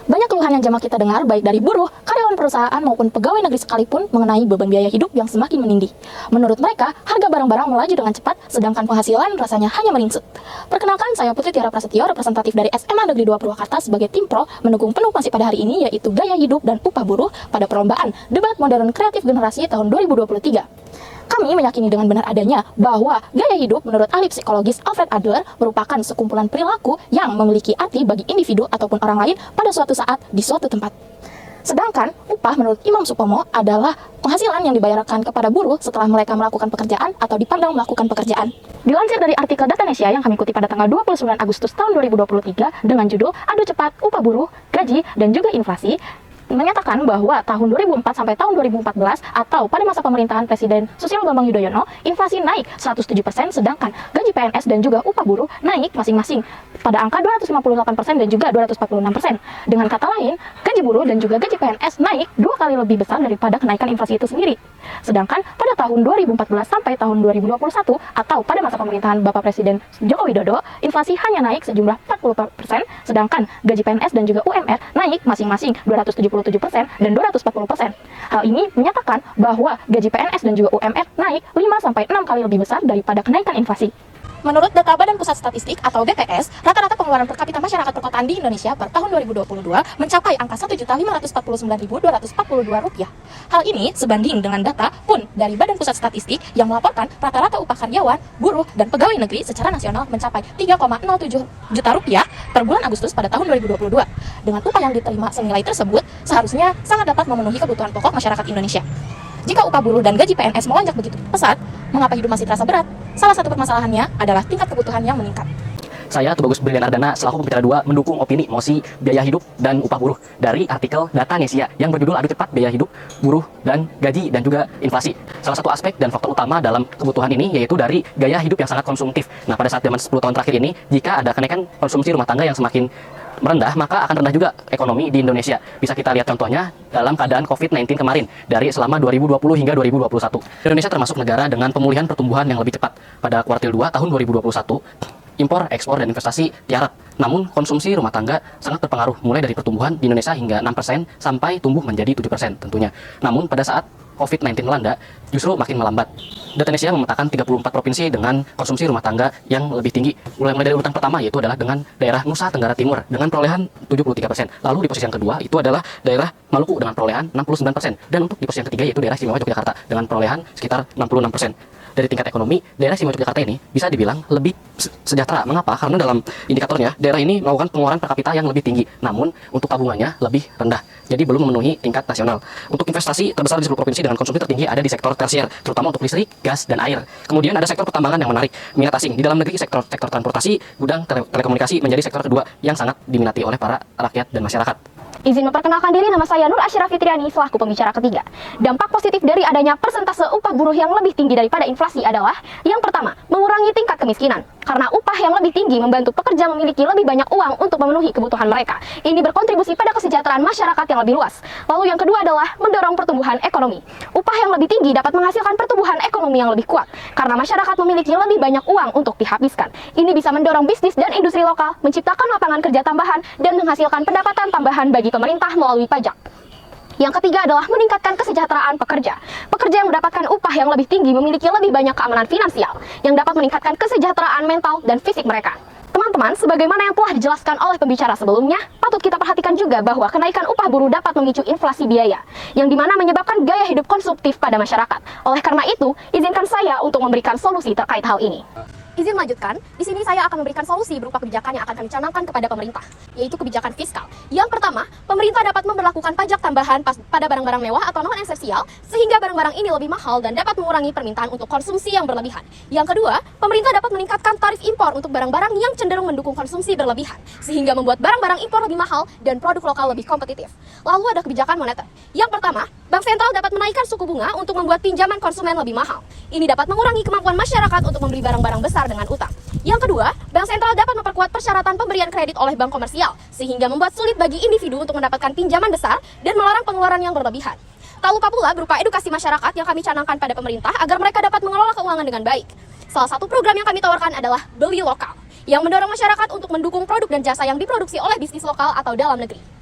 Banyak keluhan yang jamak kita dengar, baik dari buruh, karyawan perusahaan maupun pegawai negeri sekalipun mengenai beban biaya hidup yang semakin menindih. Menurut mereka, harga barang-barang melaju dengan cepat, sedangkan penghasilan rasanya hanya meringsut. Perkenalkan, saya Putri Tiara Prasetyo, representatif dari SMA Negeri 2 Purwakarta sebagai tim pro, mendukung penuh masih pada hari ini, yaitu gaya hidup dan upah buruh pada perlombaan Debat Modern Kreatif Generasi tahun 2023. Kami meyakini dengan benar adanya bahwa gaya hidup menurut ahli psikologis Alfred Adler merupakan sekumpulan perilaku yang memiliki arti bagi individu ataupun orang lain pada suatu saat di suatu tempat. Sedangkan upah menurut Imam Supomo adalah penghasilan yang dibayarkan kepada buruh setelah mereka melakukan pekerjaan atau dipandang melakukan pekerjaan. Dilansir dari artikel Datanesia yang kami kutip pada tanggal 29 Agustus tahun 2023 dengan judul Adu Cepat Upah Buruh, Gaji, dan juga Inflasi, menyatakan bahwa tahun 2004 sampai tahun 2014 atau pada masa pemerintahan Presiden Susilo Bambang Yudhoyono, inflasi naik 107%, sedangkan gaji PNS dan juga upah buruh naik masing-masing pada angka 258% dan juga 246%. Dengan kata lain, gaji buruh dan juga gaji PNS naik 2 kali lebih besar daripada kenaikan inflasi itu sendiri. Sedangkan pada tahun 2014 sampai tahun 2021 atau pada masa pemerintahan Bapak Presiden Joko Widodo, inflasi hanya naik sejumlah 40%, sedangkan gaji PNS dan juga UMR naik masing-masing 277% dan 240%. Hal ini menyatakan bahwa gaji PNS dan juga UMR naik 5-6 kali lebih besar daripada kenaikan inflasi. Menurut data Badan Pusat Statistik atau BPS, rata-rata pengeluaran per kapita masyarakat perkotaan di Indonesia per tahun 2022 mencapai angka Rp1.549.242. Hal ini sebanding dengan data pun dari Badan Pusat Statistik yang melaporkan rata-rata upah karyawan, buruh, dan pegawai negeri secara nasional mencapai Rp3,07 juta per bulan Agustus pada tahun 2022. Dengan upah yang diterima senilai tersebut, seharusnya sangat dapat memenuhi kebutuhan pokok masyarakat Indonesia. Jika upah buruh dan gaji PNS melonjak begitu pesat, mengapa hidup masih terasa berat? Salah satu permasalahannya adalah tingkat kebutuhan yang meningkat. Saya, Tubagus Brilian Ardana, selaku pembicara 2, mendukung opini mosi biaya hidup dan upah buruh dari artikel Datanesia yang berjudul Adu Cepat Biaya Hidup, Buruh, dan Gaji, dan juga Inflasi. Salah satu aspek dan faktor utama dalam kebutuhan ini yaitu dari gaya hidup yang sangat konsumtif. Nah, pada saat zaman 10 tahun terakhir ini, jika ada kenaikan konsumsi rumah tangga yang semakin merendah, maka akan rendah juga ekonomi di Indonesia. Bisa kita lihat contohnya dalam keadaan COVID-19 kemarin, dari selama 2020 hingga 2021. Indonesia termasuk negara dengan pemulihan pertumbuhan yang lebih cepat. Pada kuartil 2 tahun 2021, impor, ekspor, dan investasi tiarap. Namun, konsumsi rumah tangga sangat berpengaruh, mulai dari pertumbuhan di Indonesia hingga 6% sampai tumbuh menjadi 7% tentunya. Namun, pada saat COVID-19 melanda, justru makin melambat. Datanesia memetakan 34 provinsi dengan konsumsi rumah tangga yang lebih tinggi. Mulai dari urutan pertama yaitu adalah dengan daerah Nusa Tenggara Timur dengan perolehan 73%. Lalu di posisi yang kedua itu adalah daerah Maluku dengan perolehan 69%. Dan untuk di posisi yang ketiga yaitu daerah Istimewa Yogyakarta dengan perolehan sekitar 66%. Dari tingkat ekonomi, daerah Istimewa Yogyakarta ini bisa dibilang lebih sejahtera. Mengapa? Karena dalam indikatornya, daerah ini melakukan pengeluaran per kapita yang lebih tinggi, namun untuk tabungannya lebih rendah. Jadi belum memenuhi tingkat nasional. Untuk investasi terbesar di 10 provinsi dengan konsumsi tertinggi ada di sektor tersier, terutama untuk listrik, gas, dan air. Kemudian ada sektor pertambangan yang menarik, minat asing. Di dalam negeri, sektor transportasi, gudang, telekomunikasi menjadi sektor kedua yang sangat diminati oleh para rakyat dan masyarakat. Izin memperkenalkan diri, nama saya Nur Asyirah Fitriani selaku pembicara ketiga. Dampak positif dari adanya persentase upah buruh yang lebih tinggi daripada inflasi adalah yang pertama, mengurangi tingkat kemiskinan. Karena upah yang lebih tinggi membantu pekerja memiliki lebih banyak uang untuk memenuhi kebutuhan mereka. Ini berkontribusi pada kesejahteraan masyarakat yang lebih luas. Lalu yang kedua adalah mendorong pertumbuhan ekonomi. Upah yang lebih tinggi dapat menghasilkan pertumbuhan ekonomi yang lebih kuat. Karena masyarakat memiliki lebih banyak uang untuk dihabiskan. Ini bisa mendorong bisnis dan industri lokal, menciptakan lapangan kerja tambahan, dan menghasilkan pendapatan tambahan bagi pemerintah melalui pajak. Yang ketiga adalah meningkatkan kesejahteraan pekerja. Pekerja yang mendapatkan upah yang lebih tinggi memiliki lebih banyak keamanan finansial yang dapat meningkatkan kesejahteraan mental dan fisik mereka. Teman-teman, sebagaimana yang telah dijelaskan oleh pembicara sebelumnya, patut kita perhatikan juga bahwa kenaikan upah buruh dapat memicu inflasi biaya, yang dimana menyebabkan gaya hidup konsumtif pada masyarakat. Oleh karena itu, izinkan saya untuk memberikan solusi terkait hal ini. Izin melanjutkan, di sini saya akan memberikan solusi berupa kebijakan yang akan kami canangkan kepada pemerintah, yaitu kebijakan fiskal. Yang pertama, pemerintah dapat memberlakukan pajak tambahan pada barang-barang mewah atau non-esensial, sehingga barang-barang ini lebih mahal dan dapat mengurangi permintaan untuk konsumsi yang berlebihan. Yang kedua, pemerintah dapat meningkatkan tarif impor untuk barang-barang yang cenderung mendukung konsumsi berlebihan, sehingga membuat barang-barang impor lebih mahal dan produk lokal lebih kompetitif. Lalu ada kebijakan moneter. Yang pertama, Bank Sentral dapat menaikkan suku bunga untuk membuat pinjaman konsumen lebih mahal. Ini dapat mengurangi kemampuan masyarakat untuk membeli barang-barang besar dengan utang. Yang kedua, Bank Sentral dapat memperkuat persyaratan pemberian kredit oleh bank komersial, sehingga membuat sulit bagi individu untuk mendapatkan pinjaman besar dan melarang pengeluaran yang berlebihan. Tak lupa pula berupa edukasi masyarakat yang kami canangkan pada pemerintah agar mereka dapat mengelola keuangan dengan baik. Salah satu program yang kami tawarkan adalah Beli Lokal, yang mendorong masyarakat untuk mendukung produk dan jasa yang diproduksi oleh bisnis lokal atau dalam negeri.